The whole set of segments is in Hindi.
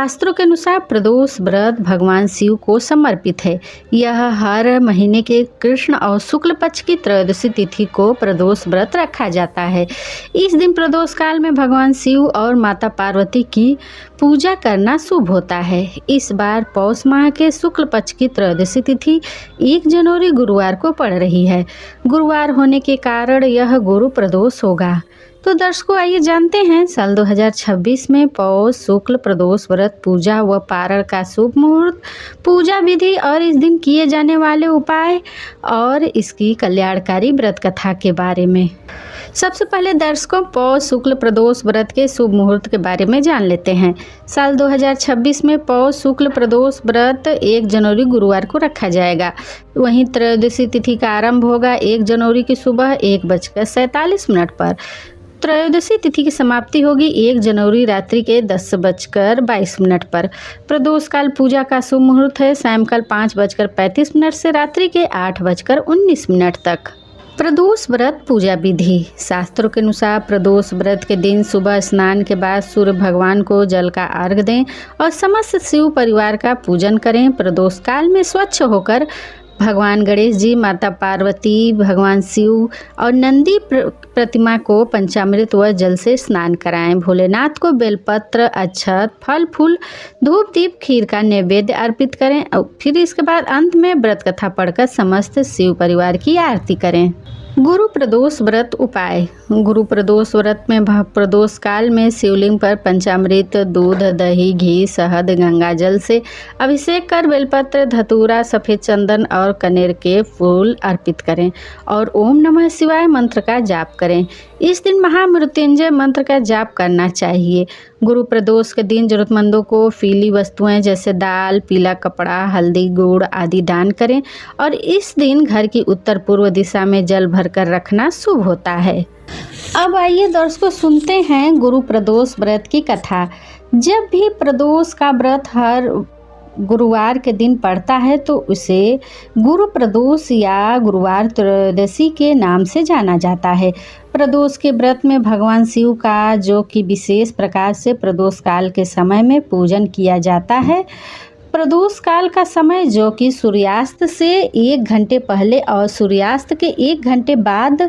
शास्त्रों के अनुसार प्रदोष व्रत भगवान शिव को समर्पित है। यह हर महीने के कृष्ण और शुक्ल पक्ष की त्रयोदशी तिथि को प्रदोष व्रत रखा जाता है। इस दिन प्रदोष काल में भगवान शिव और माता पार्वती की पूजा करना शुभ होता है। इस बार पौष माह के शुक्ल पक्ष की त्रयोदशी तिथि 1 जनवरी गुरुवार को पड़ रही है। गुरुवार होने के कारण यह गुरु प्रदोष होगा। तो दर्शकों, आइए जानते हैं साल 2026 में पौष शुक्ल प्रदोष व्रत पूजा व पारण का शुभ मुहूर्त, पूजा विधि और इस दिन किए जाने वाले उपाय और इसकी कल्याणकारी व्रत कथा के बारे में। सबसे पहले दर्शकों, पौष शुक्ल प्रदोष व्रत के शुभ मुहूर्त के बारे में जान लेते हैं। साल 2026 में पौष शुक्ल प्रदोष व्रत 1 जनवरी गुरुवार को रखा जाएगा। वहीं त्रयोदशी तिथि का आरंभ होगा 1 जनवरी की सुबह 1:47 पर। त्रयोदशी तिथि की समाप्ति होगी 1 जनवरी रात्रि के 10:22 पर। प्रदोष काल पूजा का शुभ मुहूर्त है सायंकाल 5:35 से रात्रि के 8:19 तक। प्रदोष व्रत पूजा विधि। शास्त्रों के अनुसार प्रदोष व्रत के दिन सुबह स्नान के बाद सूर्य भगवान को जल का अर्घ्य दें और समस्त शिव परिवार का पूजन करें। प्रदोष काल में स्वच्छ होकर भगवान गणेश जी, माता पार्वती, भगवान शिव और नंदी प्रतिमा को पंचामृत व जल से स्नान कराएं। भोलेनाथ को बेलपत्र, अक्षत, फल फूल, धूप दीप, खीर का नैवेद्य अर्पित करें और फिर इसके बाद अंत में व्रत कथा पढ़कर समस्त शिव परिवार की आरती करें। गुरु प्रदोष व्रत उपाय। गुरु प्रदोष व्रत में प्रदोष काल में शिवलिंग पर पंचामृत, दूध, दही, घी, शहद, गंगा जल से अभिषेक कर बेलपत्र, धतूरा, सफ़ेद चंदन और कनेर के फूल अर्पित करें और ओम नमः शिवाय मंत्र का जाप करें। इस दिन महामृत्युंजय मंत्र का जाप करना चाहिए। गुरु प्रदोष के दिन जरूरतमंदों को पीली वस्तुएं जैसे दाल, पीला कपड़ा, हल्दी, गुड़ आदि दान करें और इस दिन घर की उत्तर पूर्व दिशा में जल भरकर रखना शुभ होता है। अब आइए दर्शकों, सुनते हैं गुरु प्रदोष व्रत की कथा। जब भी प्रदोष का व्रत हर गुरुवार के दिन पड़ता है तो उसे गुरु प्रदोष या गुरुवार त्रयोदशी के नाम से जाना जाता है। प्रदोष के व्रत में भगवान शिव का जो कि विशेष प्रकार से प्रदोष काल के समय में पूजन किया जाता है। प्रदोष काल का समय जो कि सूर्यास्त से 1 घंटे पहले और सूर्यास्त के 1 घंटे बाद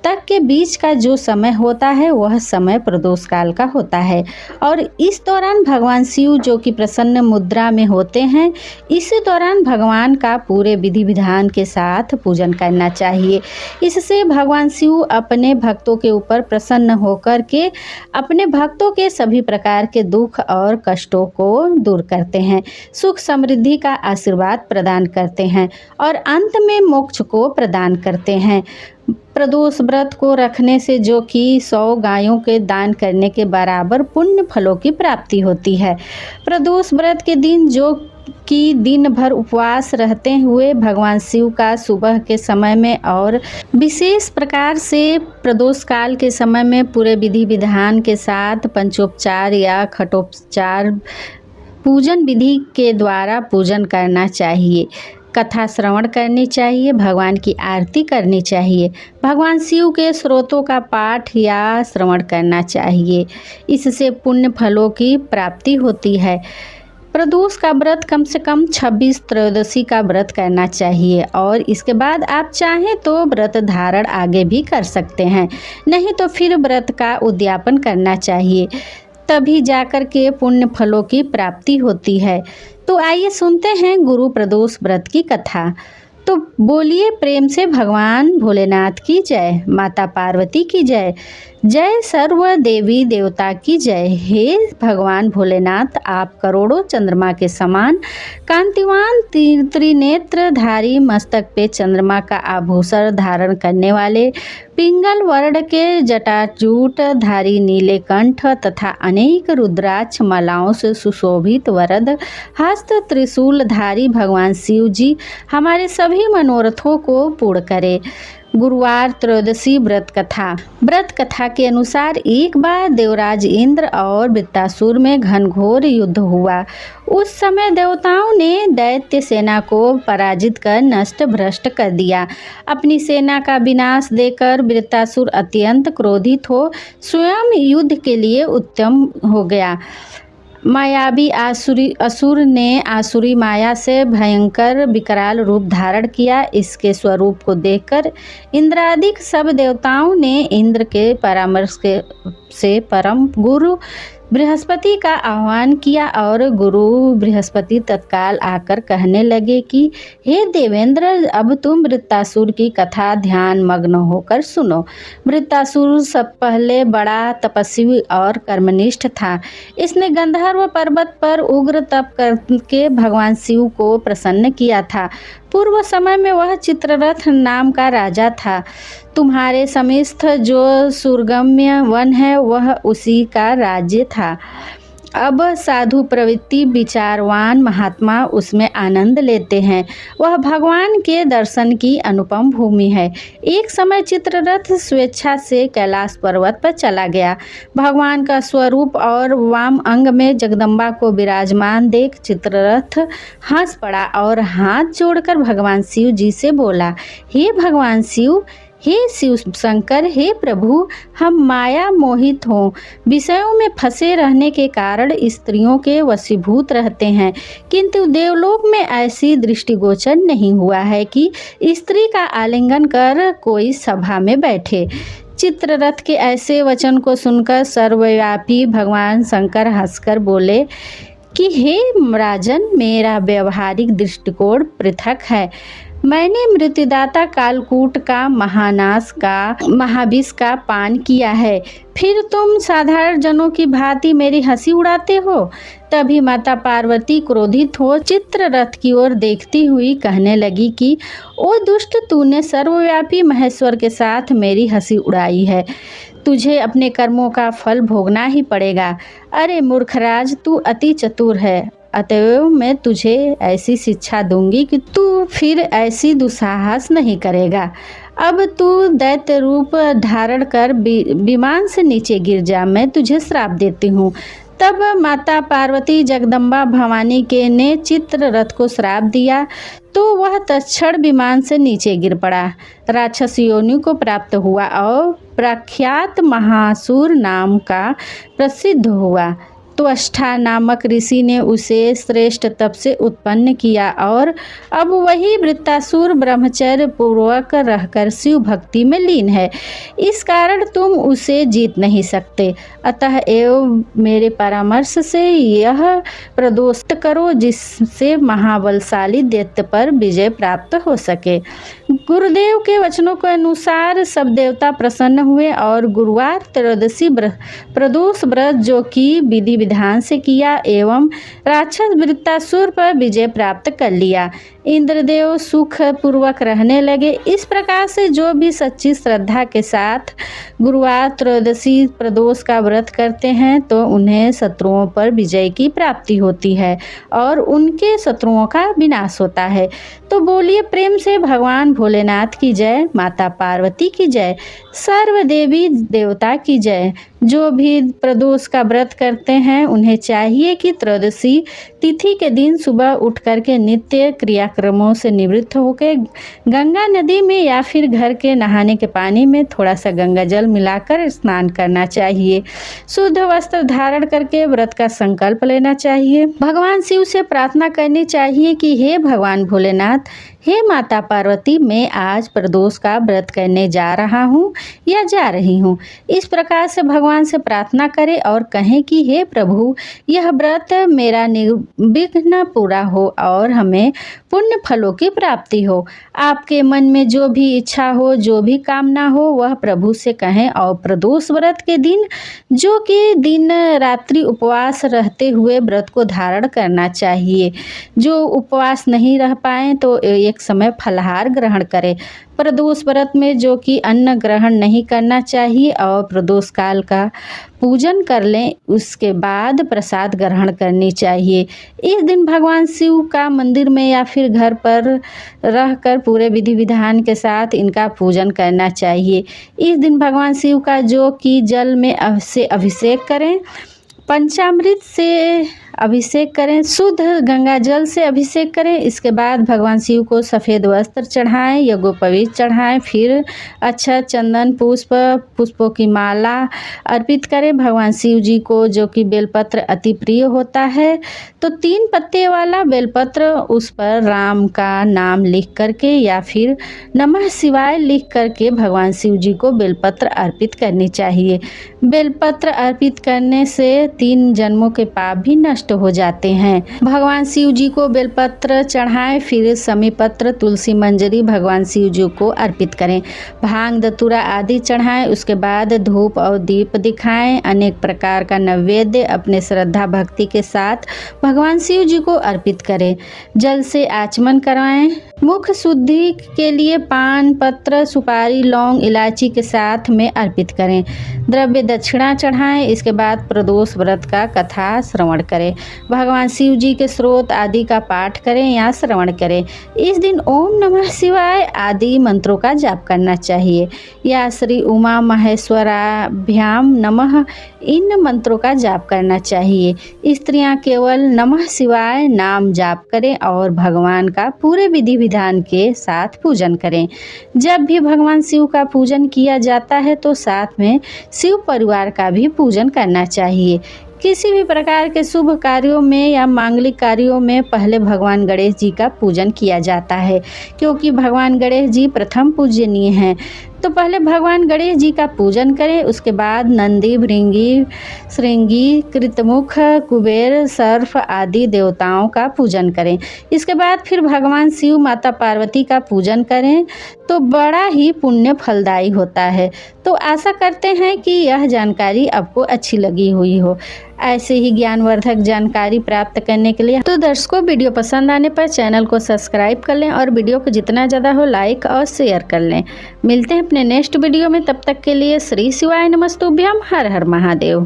तक के बीच का जो समय होता है वह समय प्रदोष काल का होता है और इस दौरान भगवान शिव जो कि प्रसन्न मुद्रा में होते हैं, इसी दौरान भगवान का पूरे विधि विधान के साथ पूजन करना चाहिए। इससे भगवान शिव अपने भक्तों के ऊपर प्रसन्न होकर के अपने भक्तों के सभी प्रकार के दुख और कष्टों को दूर करते हैं, सुख समृद्धि का आशीर्वाद प्रदान करते हैं और अंत में मोक्ष को प्रदान करते हैं। प्रदोष व्रत को रखने से जो कि 100 गायों के दान करने के बराबर पुण्य फलों की प्राप्ति होती है। प्रदोष व्रत के दिन जो कि दिन भर उपवास रहते हुए भगवान शिव का सुबह के समय में और विशेष प्रकार से प्रदोष काल के समय में पूरे विधि विधान के साथ पंचोपचार या खटोपचार पूजन विधि के द्वारा पूजन करना चाहिए। कथा श्रवण करनी चाहिए, भगवान की आरती करनी चाहिए, भगवान शिव के स्रोतों का पाठ या श्रवण करना चाहिए। इससे पुण्य फलों की प्राप्ति होती है। प्रदोष का व्रत कम से कम 26 त्रयोदशी का व्रत करना चाहिए और इसके बाद आप चाहें तो व्रत धारण आगे भी कर सकते हैं, नहीं तो फिर व्रत का उद्यापन करना चाहिए, तभी जाकर के पुण्य फलों की प्राप्ति होती है। तो आइए सुनते हैं गुरु प्रदोष व्रत की कथा। तो बोलिए प्रेम से भगवान भोलेनाथ की जय, माता पार्वती की जय, जय सर्व देवी देवता की जय। हे भगवान भोलेनाथ, आप करोड़ों चंद्रमा के समान कांतिवान त्रिनेत्रधारी, मस्तक पे चंद्रमा का आभूषण धारण करने वाले, पिंगल वर्ण के जटाजूट धारी, नीले कंठ तथा अनेक रुद्राक्ष मालाओं से सुशोभित वरद हस्त त्रिशूल धारी भगवान शिव जी हमारे सभी मनोरथों को पूर्ण करे। गुरुवार त्रयोदशी व्रत कथा। व्रत कथा के अनुसार एक बार देवराज इंद्र और वृत्तासुर में घनघोर युद्ध हुआ। उस समय देवताओं ने दैत्य सेना को पराजित कर नष्ट भ्रष्ट कर दिया। अपनी सेना का विनाश देकर वृत्तासुर अत्यंत क्रोधित हो स्वयं युद्ध के लिए उत्तम हो गया। मायावी असुर ने आसुरी माया से भयंकर विकराल रूप धारण किया। इसके स्वरूप को देखकर इंद्रादिक सब देवताओं ने इंद्र के परामर्श से परम गुरु बृहस्पति का आह्वान किया और गुरु बृहस्पति तत्काल आकर कहने लगे कि हे देवेंद्र, अब तुम वृत्तासुर की कथा ध्यान मग्न होकर सुनो। वृत्तासुर सब पहले बड़ा तपस्वी और कर्मनिष्ठ था। इसने गंधर्व पर्वत पर उग्र तप करके भगवान शिव को प्रसन्न किया था। पूर्व समय में वह चित्ररथ नाम का राजा था। तुम्हारे समीस्थ जो सुरगम्य वन है वह उसी का राज्य था। अब साधु प्रवृत्ति विचारवान महात्मा उसमें आनंद लेते हैं। वह भगवान के दर्शन की अनुपम भूमि है। एक समय चित्ररथ स्वेच्छा से कैलाश पर्वत पर चला गया। भगवान का स्वरूप और वाम अंग में जगदम्बा को विराजमान देख चित्ररथ हंस पड़ा और हाथ जोड़कर भगवान शिव जी से बोला, हे भगवान शिव, हे शिव शंकर, हे प्रभु, हम माया मोहित हों विषयों में फंसे रहने के कारण स्त्रियों के वशीभूत रहते हैं, किंतु देवलोक में ऐसी दृष्टिगोचर नहीं हुआ है कि स्त्री का आलिंगन कर कोई सभा में बैठे। चित्ररथ के ऐसे वचन को सुनकर सर्वव्यापी भगवान शंकर हंसकर बोले कि हे राजन, मेरा व्यवहारिक दृष्टिकोण पृथक है। मैंने मृत्युदाता कालकूट का महाविष का पान किया है, फिर तुम साधारण जनों की भांति मेरी हंसी उड़ाते हो। तभी माता पार्वती क्रोधित हो चित्ररथ की ओर देखती हुई कहने लगी कि ओ दुष्ट, तूने सर्वव्यापी महेश्वर के साथ मेरी हंसी उड़ाई है। तुझे अपने कर्मों का फल भोगना ही पड़ेगा। अरे मूर्खराज, तू अति चतुर है, अतएव मैं तुझे ऐसी शिक्षा दूंगी कि तू फिर ऐसी दुस्साहस नहीं करेगा। अब तू दैत्य रूप धारण कर विमान से नीचे गिर जा, मैं तुझे श्राप देती हूँ। तब माता पार्वती जगदम्बा भवानी के ने चित्ररथ को श्राप दिया तो वह तत्क्षण विमान से नीचे गिर पड़ा, राक्षस योनि को प्राप्त हुआ और प्रख्यात महासुर नाम का प्रसिद्ध हुआ। त्वष्टा नामक ऋषि ने उसे श्रेष्ठ तप से उत्पन्न किया और अब वही वृत्तासुर ब्रह्मचर्य पूर्वक रहकर शिव भक्ति में लीन है। इस कारण तुम उसे जीत नहीं सकते। अतः एवं मेरे परामर्श से यह प्रदोष करो जिससे महाबलशाली दैत्य पर विजय प्राप्त हो सके। गुरुदेव के वचनों के अनुसार सब देवता प्रसन्न हुए और गुरुवार त्रयोदशी प्रदोष व्रत जो कि विधि विधान से किया एवं राक्षस वृत्तासुर पर विजय प्राप्त कर लिया। इंद्रदेव सुख पूर्वक रहने लगे। इस प्रकार से जो भी सच्ची श्रद्धा के साथ गुरुवार त्रयोदशी प्रदोष का व्रत करते हैं तो उन्हें शत्रुओं पर विजय की प्राप्ति होती है और उनके शत्रुओं का विनाश होता है। तो बोलिए प्रेम से भगवान भोलेनाथ की जय, माता पार्वती की जय, सर्व देवी देवता की जय। जो भी प्रदोष का व्रत करते हैं उन्हें चाहिए कि त्रयोदशी तिथि के दिन सुबह उठ करके नित्य क्रियाक्रमों से निवृत्त होकर गंगा नदी में या फिर घर के नहाने के पानी में थोड़ा सा गंगा जल मिलाकर स्नान करना चाहिए। शुद्ध वस्त्र धारण करके व्रत का संकल्प लेना चाहिए। भगवान शिव से प्रार्थना करनी चाहिए कि हे भगवान भोलेनाथ, हे माता पार्वती, मैं आज प्रदोष का व्रत करने जा रहा हूँ या जा रही हूँ। इस प्रकार से भगवान से प्रार्थना करें और कहें कि हे प्रभु, यह व्रत मेरा निर्विघ्न पूरा हो और हमें पुण्य फलों की प्राप्ति हो। आपके मन में जो भी इच्छा हो, जो भी कामना हो, वह प्रभु से कहें। और प्रदोष व्रत के दिन जो कि दिन रात्रि उपवास रहते हुए व्रत को धारण करना चाहिए। जो उपवास नहीं रह पाए तो एक समय फलाहार ग्रहण करें। प्रदोष व्रत में जो कि अन्न ग्रहण नहीं करना चाहिए और प्रदोष काल का पूजन कर लें, उसके बाद प्रसाद ग्रहण करनी चाहिए। इस दिन भगवान शिव का मंदिर में या फिर घर पर रहकर पूरे विधि विधान के साथ इनका पूजन करना चाहिए। इस दिन भगवान शिव का जो कि जल में से अभिषेक करें, पंचामृत से अभिषेक करें, शुद्ध गंगा जल से अभिषेक करें। इसके बाद भगवान शिव को सफ़ेद वस्त्र चढ़ाएं, यज्ञोपवीत चढ़ाएं, फिर अक्षत, चंदन, पुष्पों की माला अर्पित करें भगवान शिव जी को, जो कि बेलपत्र अति प्रिय होता है। तो 3 पत्ते वाला बेलपत्र, उस पर राम का नाम लिख करके या फिर नमः शिवाय लिख करके भगवान शिव जी को बेलपत्र अर्पित करनी चाहिए। बेलपत्र अर्पित करने से 3 जन्मों के पाप भी नष्ट हो जाते हैं। भगवान शिव जी को बेलपत्र चढ़ाएं, फिर समीपत्र, तुलसी मंजरी भगवान शिव जी को अर्पित करें। भांग, धतूरा आदि चढ़ाएं। उसके बाद धूप और दीप दिखाएं। अनेक प्रकार का नैवेद्य अपने श्रद्धा भक्ति के साथ भगवान शिव जी को अर्पित करें। जल से आचमन करवाएं। मुख शुद्धि के लिए पान, पत्र, सुपारी, लौंग, इलायची के साथ में अर्पित करें। द्रव्य दक्षिणा चढ़ाएं। इसके बाद प्रदोष व्रत का कथा श्रवण करें। भगवान शिव जी के स्रोत आदि का पाठ करें या श्रवण करें। इस दिन ओम नमः शिवाय आदि मंत्रों का जाप करना चाहिए या श्री उमा महेश्वराभ्याम नमः, इन मंत्रों का जाप करना चाहिए। स्त्रियां केवल नमः शिवाय नाम जाप करें और भगवान का पूरे विधि विधान के साथ पूजन करें। जब भी भगवान शिव का पूजन किया जाता है तो साथ में शिव परिवार का भी पूजन करना चाहिए। किसी भी प्रकार के शुभ कार्यों में या मांगलिक कार्यों में पहले भगवान गणेश जी का पूजन किया जाता है, क्योंकि भगवान गणेश जी प्रथम पूजनीय हैं। तो पहले भगवान गणेश जी का पूजन करें। उसके बाद नंदी, भृंगी, श्रृंगी, कृतमुख, कुबेर, सर्प आदि देवताओं का पूजन करें। इसके बाद फिर भगवान शिव, माता पार्वती का पूजन करें तो बड़ा ही पुण्य फलदायी होता है। तो आशा करते हैं कि यह जानकारी आपको अच्छी लगी हुई हो। ऐसे ही ज्ञानवर्धक जानकारी प्राप्त करने के लिए तो दर्शकों, वीडियो पसंद आने पर चैनल को सब्सक्राइब कर लें और वीडियो को जितना ज़्यादा हो लाइक और शेयर कर लें। मिलते हैं अपने नेक्स्ट वीडियो में, तब तक के लिए श्री शिवाय नमस्तुभ्यम। हर हर महादेव।